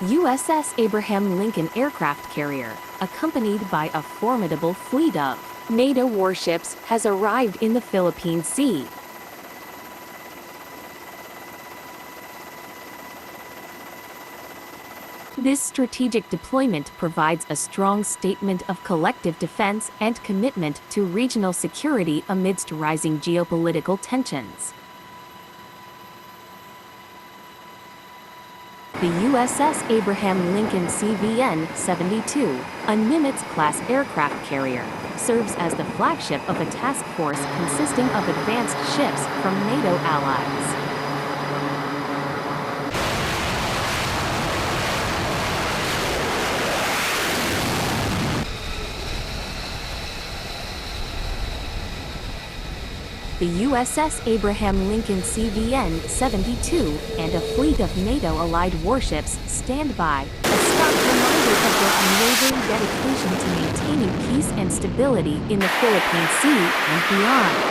USS Abraham Lincoln aircraft carrier, accompanied by a formidable fleet of NATO warships, has arrived in the Philippine Sea. This strategic deployment provides a strong statement of collective defense and commitment to regional security amidst rising geopolitical tensions. The USS Abraham Lincoln CVN-72, a Nimitz-class aircraft carrier, serves as the flagship of a task force consisting of advanced ships from NATO allies. The USS Abraham Lincoln CVN-72 and a fleet of NATO-allied warships stand by, a stark reminder of their unwavering dedication to maintaining peace and stability in the Philippine Sea and beyond.